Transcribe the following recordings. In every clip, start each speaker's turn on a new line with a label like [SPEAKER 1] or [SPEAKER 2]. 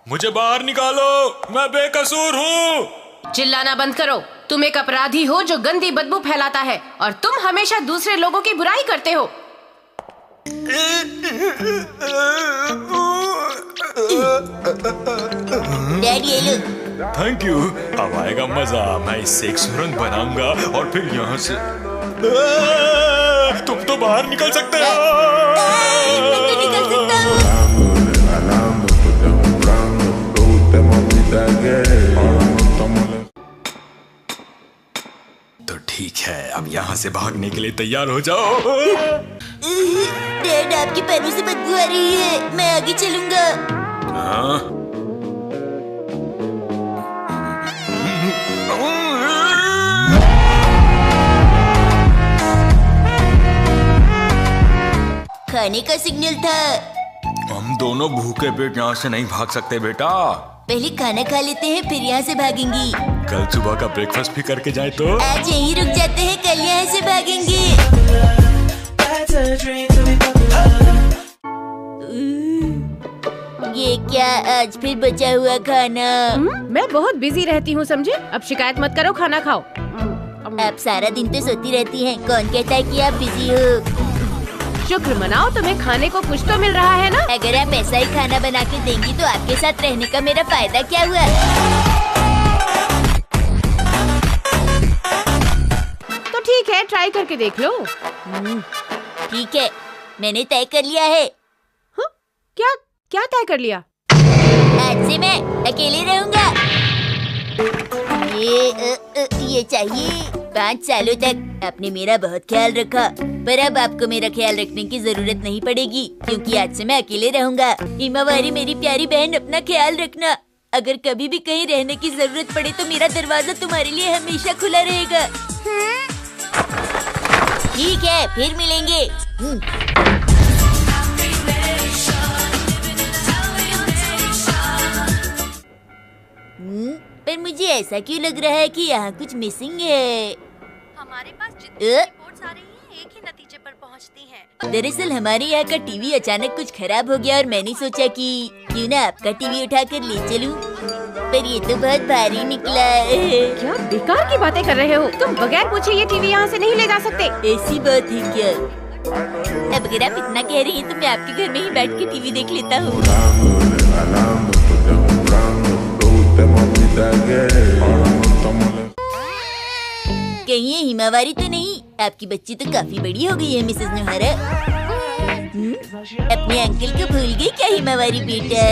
[SPEAKER 1] मुझे बाहर निकालो, मैं बेकसूर हूँ।
[SPEAKER 2] चिल्लाना बंद करो। तुम एक अपराधी हो जो गंदी बदबू फैलाता है और तुम हमेशा दूसरे लोगों की बुराई करते हो।
[SPEAKER 3] डैडी ये लो।
[SPEAKER 1] Thank you. अब आएगा मजा। मैं इससे एक सुरंग बनाऊंगा और फिर यहाँ से तुम तो बाहर निकल सकते हो।
[SPEAKER 3] मैं तो निकल सकता हूँ।
[SPEAKER 1] तो ठीक है, अब यहाँ से भागने के लिए तैयार हो जाओ।
[SPEAKER 3] डैड आपके पैरों से बदबू आ रही है, मैं आगे चलूंगा।
[SPEAKER 1] हाँ?
[SPEAKER 3] खाने का सिग्नल था।
[SPEAKER 1] हम दोनों भूखे पेट यहाँ से नहीं भाग सकते बेटा।
[SPEAKER 3] पहले खाना खा लेते हैं फिर यहाँ से भागेंगे।
[SPEAKER 1] कल सुबह का ब्रेकफास्ट भी करके जाए तो।
[SPEAKER 3] आज यहीं रुक जाते हैं, कल यहाँ से भागेंगे। ये क्या आज फिर बचा हुआ खाना?
[SPEAKER 2] मैं बहुत बिजी रहती हूँ समझे। अब शिकायत मत करो, खाना खाओ।
[SPEAKER 3] आप सारा दिन तो सोती रहती हैं, कौन कहता है कि आप बिजी हो?
[SPEAKER 2] शुक्र मनाओ, तुम्हें खाने को कुछ तो मिल रहा है ना।
[SPEAKER 3] अगर आप ऐसा ही खाना बना के देंगी तो आपके साथ रहने का मेरा फायदा क्या हुआ?
[SPEAKER 2] तो ठीक है, ट्राई करके देख लो।
[SPEAKER 3] ठीक है, मैंने तय कर लिया है।
[SPEAKER 2] हाँ? क्या क्या तय कर लिया?
[SPEAKER 3] आज से मैं अकेले रहूंगा। ये चाहिए। 5 सालों तक आपने मेरा बहुत ख्याल रखा, पर अब आपको मेरा ख्याल रखने की जरूरत नहीं पड़ेगी क्योंकि आज से मैं अकेले रहूंगा। हिमावारी मेरी प्यारी बहन, अपना ख्याल रखना। अगर कभी भी कहीं रहने की जरूरत पड़े तो मेरा दरवाजा तुम्हारे लिए हमेशा खुला रहेगा। ठीक है, फिर मिलेंगे। पर मुझे ऐसा क्यों लग रहा है कि यहाँ कुछ मिसिंग है?
[SPEAKER 2] हमारे पास जितनी रिपोर्ट्स आ रही हैं, एक ही नतीजे पर पहुँचती हैं।
[SPEAKER 3] दरअसल हमारे यहाँ का टीवी अचानक कुछ खराब हो गया और मैंने सोचा कि क्यों ना आपका टीवी उठाकर ले चलूं। पर ये तो बहुत भारी निकला है।
[SPEAKER 2] क्या बेकार की बातें कर रहे हो तुम? बगैर पूछे ये टीवी यहाँ से नहीं ले जा सकते।
[SPEAKER 3] ऐसी बात है क्या? अब अगर आप इतना कह रही हैं तो मैं आपके घर में ही बैठ के टीवी देख लेता हूँ। कहीं ये हिमावारी तो नहीं? आपकी बच्ची तो काफी बड़ी हो गई है मिसेस नोहारा। अपने अंकल को भूल गई क्या हिमावारी बेटा?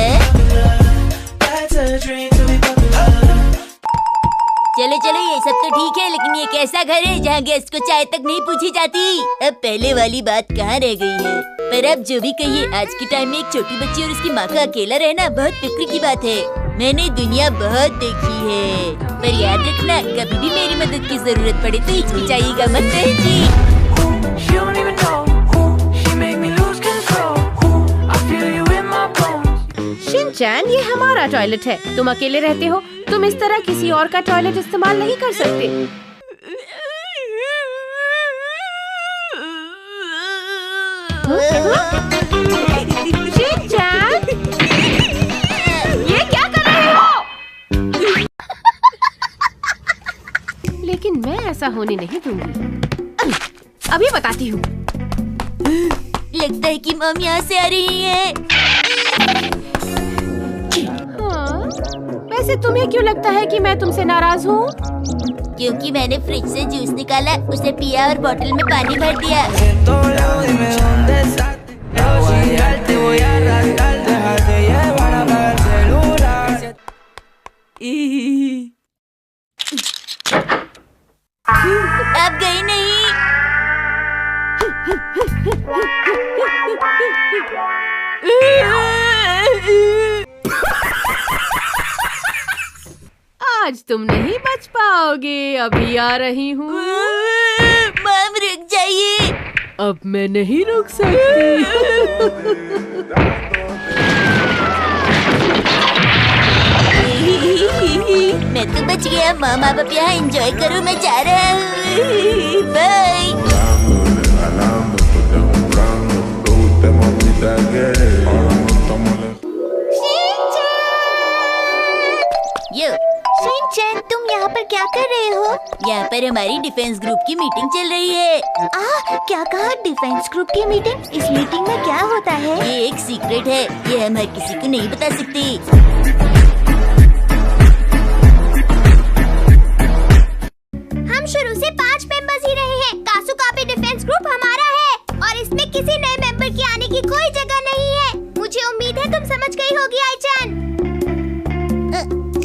[SPEAKER 3] चलो चलो, ये सब तो ठीक है, लेकिन ये कैसा घर है जहाँ गेस्ट को चाय तक नहीं पूछी जाती? अब पहले वाली बात कहाँ रह गई है? पर अब जो भी कहिए, आज के टाइम में एक छोटी बच्ची और उसकी माँ का अकेला रहना बहुत फिक्र की बात है। मैंने दुनिया बहुत देखी है, पर याद रखना कभी भी मेरी मदद की जरूरत पड़े तो हिचकिचाइएगा मत जी।
[SPEAKER 2] शिनचैन, ये हमारा टॉयलेट है, तुम अकेले रहते हो, तुम इस तरह किसी और का टॉयलेट इस्तेमाल नहीं कर सकते। शिनचैन, ये क्या कर रहे हो? लेकिन मैं ऐसा होने नहीं दूंगी। अभी बताती हूँ।
[SPEAKER 3] लगता है कि मम यहाँ से आ रही है।
[SPEAKER 2] वैसे तुम्हें क्यों लगता है कि मैं तुमसे नाराज हूँ?
[SPEAKER 3] क्योंकि मैंने फ्रिज से जूस निकाला, उसे पिया और बोतल में पानी भर दिया। अब गई नहीं।
[SPEAKER 2] आज तुम नहीं बच पाओगे, अभी आ रही हूँ।
[SPEAKER 3] मम रुक जाइए।
[SPEAKER 2] अब मैं नहीं रुक सकती।
[SPEAKER 3] मैं तो बच गया। मम आप यहाँ एंजॉय करो, मैं जा रहा हूँ। बाय। शिनचैन, तुम यहाँ पर क्या कर रहे हो? यहाँ पर हमारी डिफेंस ग्रुप की मीटिंग चल रही है। क्या कहा? डिफेंस ग्रुप की मीटिंग? इस मीटिंग में क्या होता है? ये एक सीक्रेट है, ये हम हर किसी को नहीं बता सकते। हम शुरू से 5 मेंबर्स ही रहे हैं। कासुकाबे डिफेंस ग्रुप हमारा है और इसमें किसी नए मेंबर के आने की कोई जगह नहीं है। मुझे उम्मीद है तुम समझ गई होगी आईचान।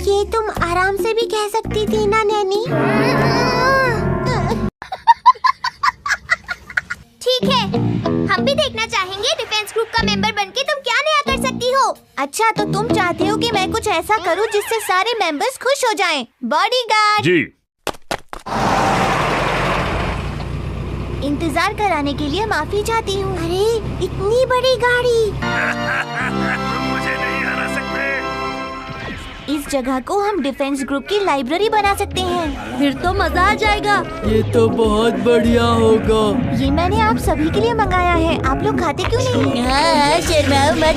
[SPEAKER 3] ये तुम आराम से भी कह सकती थी ना नैनी। ठीक है, हम भी देखना चाहेंगे डिफेंस ग्रुप का मेंबर बनके तुम क्या नया कर सकती हो। अच्छा, तो तुम चाहते हो कि मैं कुछ ऐसा करूं जिससे सारे मेंबर्स खुश हो जाएं। बॉडीगार्ड
[SPEAKER 1] जी।
[SPEAKER 3] इंतजार कराने के लिए माफी चाहती हूँ। अरे इतनी बड़ी गाड़ी।
[SPEAKER 1] मुझे नहीं हरा सकते।
[SPEAKER 3] इस जगह को हम डिफेंस ग्रुप की लाइब्रेरी बना सकते हैं।
[SPEAKER 4] फिर तो मजा आ जाएगा।
[SPEAKER 5] ये तो बहुत बढ़िया होगा।
[SPEAKER 3] ये मैंने आप सभी के लिए मंगाया है, आप लोग खाते क्यों नहीं? हाँ, शर्माओ मत।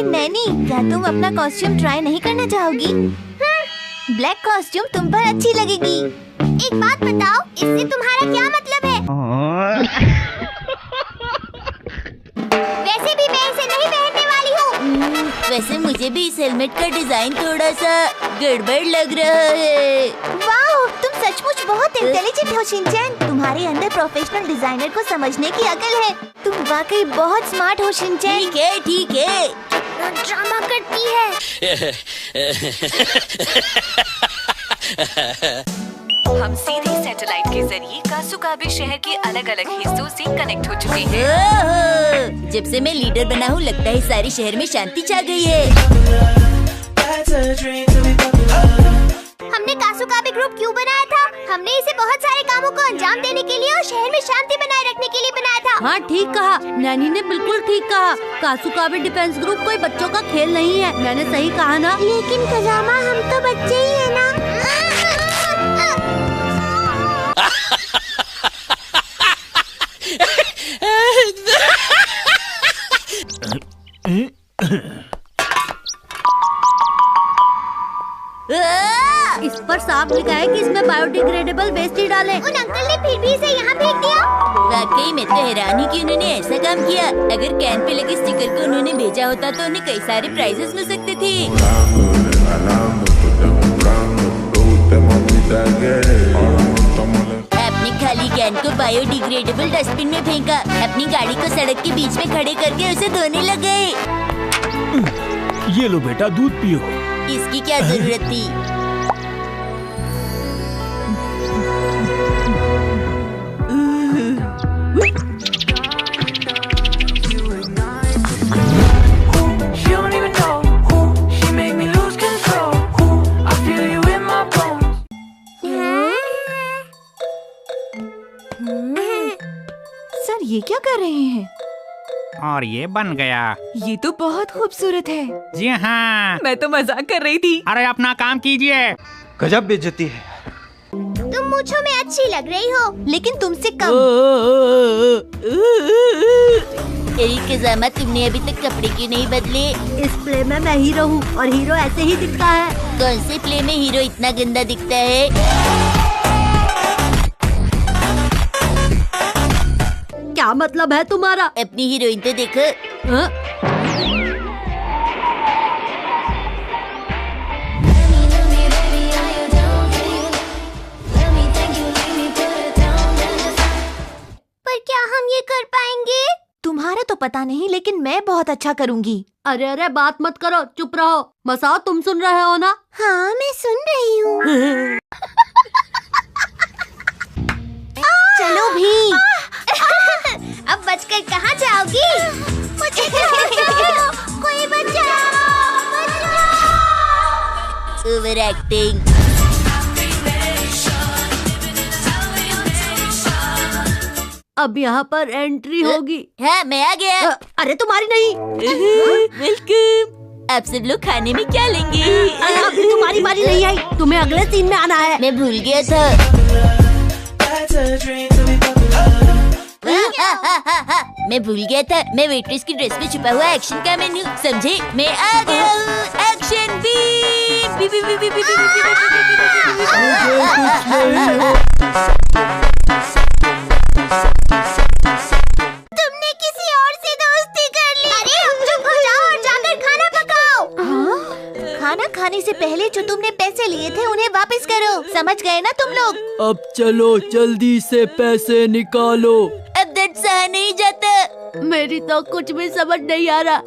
[SPEAKER 3] नैनी, क्या तुम अपना कॉस्ट्यूम ट्राई नहीं करना चाहोगी? ब्लैक कॉस्ट्यूम तुम पर अच्छी लगेगी। एक बात बताओ, इससे तुम्हारा क्या मतलब है? वैसे भी मैं इसे नहीं पहनने वाली हूँ। वैसे मुझे भी इस हेलमेट का डिजाइन थोड़ा सा गड़बड़ लग रहा है। वाह, तुम सचमुच बहुत इंटेलिजेंट हो शिनचैन। तुम्हारे अंदर प्रोफेशनल डिजाइनर को समझने की अकल है। तुम वाकई बहुत स्मार्ट हो शिनचैन। ठीक है, ठीक है। ड्रामा करती है।
[SPEAKER 4] हम सीधे सैटेलाइट के जरिए कासुकाबे शहर के अलग अलग हिस्सों से कनेक्ट हो चुके हैं।
[SPEAKER 3] जब से मैं लीडर बना हूँ, लगता है सारे शहर में शांति छा गई है। हमने कासुकाबे ग्रुप क्यों बनाया था? हमने इसे बहुत सारे कामों को अंजाम देने के लिए और शहर में शांति बनाए रखने के लिए बनाया था।
[SPEAKER 4] हाँ, ठीक कहा, नैनी ने बिल्कुल ठीक कहा। कासुकाबे डिफेंस ग्रुप कोई बच्चों का खेल नहीं है। मैंने सही कहा ना?
[SPEAKER 3] लेकिन कजामा, हम तो बच्चे ही है ना।
[SPEAKER 4] इस पर साफ लिखा है कि इसमें बायोडिग्रेडेबल वेस्ट ही डालें।
[SPEAKER 3] उन अंकल ने फिर भी इसे यहाँ फेंक दिया। वाकई मैं तो हैरान ही कि उन्होंने ऐसा काम किया। अगर कैन पे लगे स्टिकर को उन्होंने भेजा होता तो उन्हें कई सारे प्राइजेस मिल सकते थे। अपनी खाली कैन को बायोडिग्रेडेबल डस्टबिन में फेंका। अपनी गाड़ी को सड़क के बीच में खड़े करके उसे धोने लग गए।
[SPEAKER 5] ये लो बेटा, दूध पियो।
[SPEAKER 3] इसकी क्या जरूरत थी?
[SPEAKER 6] सर, ये क्या कर रहे हैं?
[SPEAKER 7] और ये बन गया।
[SPEAKER 6] ये तो बहुत खूबसूरत है।
[SPEAKER 7] जी हाँ,
[SPEAKER 6] मैं तो मजाक कर रही थी।
[SPEAKER 7] अरे अपना काम कीजिए।
[SPEAKER 5] गजब बेइज्जती है।
[SPEAKER 3] तुम मूंछों में अच्छी लग रही हो, लेकिन तुमसे कम। कजामा, तुमने अभी तक कपड़े क्यों नहीं बदले?
[SPEAKER 4] इस प्ले में मैं हीरो हूँ और हीरो ऐसे ही दिखता है।
[SPEAKER 3] कौन से प्ले में हीरो इतना गंदा दिखता है?
[SPEAKER 4] क्या मतलब है तुम्हारा?
[SPEAKER 3] अपनी हीरोइन तो देखो।
[SPEAKER 4] हाँ?
[SPEAKER 3] पर क्या हम ये कर पाएंगे?
[SPEAKER 6] तुम्हारा तो पता नहीं, लेकिन मैं बहुत अच्छा करूँगी।
[SPEAKER 4] अरे अरे, बात मत करो, चुप रहो। मसाओ, तुम सुन रहे हो ना?
[SPEAKER 3] हाँ, मैं सुन रही हूँ। चलो भी। अब बचकर कहाँ जाओगी? मुझे बचाओ, कोई बचाओ, बचाओ। Over acting.
[SPEAKER 4] अब यहाँ पर एंट्री होगी।
[SPEAKER 3] हाँ, मैं आ गया।
[SPEAKER 4] अरे तुम्हारी नहीं।
[SPEAKER 3] वेलकम। आप सब लोग खाने में क्या लेंगे?
[SPEAKER 6] अभी तुम्हारी बारी नहीं आई, तुम्हें अगले सीन में आना है।
[SPEAKER 3] मैं भूल गया था। मैं भूल गया था, मैं वेट्रेस की ड्रेस में छुपा हुआ एक्शन का मेन्यू, समझे? मैं आ गया हूँ। Action beep beep beep beep beep beep तुमने किसी और से दोस्ती कर ली।
[SPEAKER 6] अरे चुप हो जाओ और जाकर खाना पकाओ। खाना खाने से पहले जो तुमने पैसे लिए थे उन्हें वापस करो, समझ गए ना तुम लोग?
[SPEAKER 5] अब चलो जल्दी से पैसे निकालो।
[SPEAKER 3] अब दर्द सहा नहीं जाता।
[SPEAKER 6] मेरी तो कुछ भी समझ नहीं आ रहा।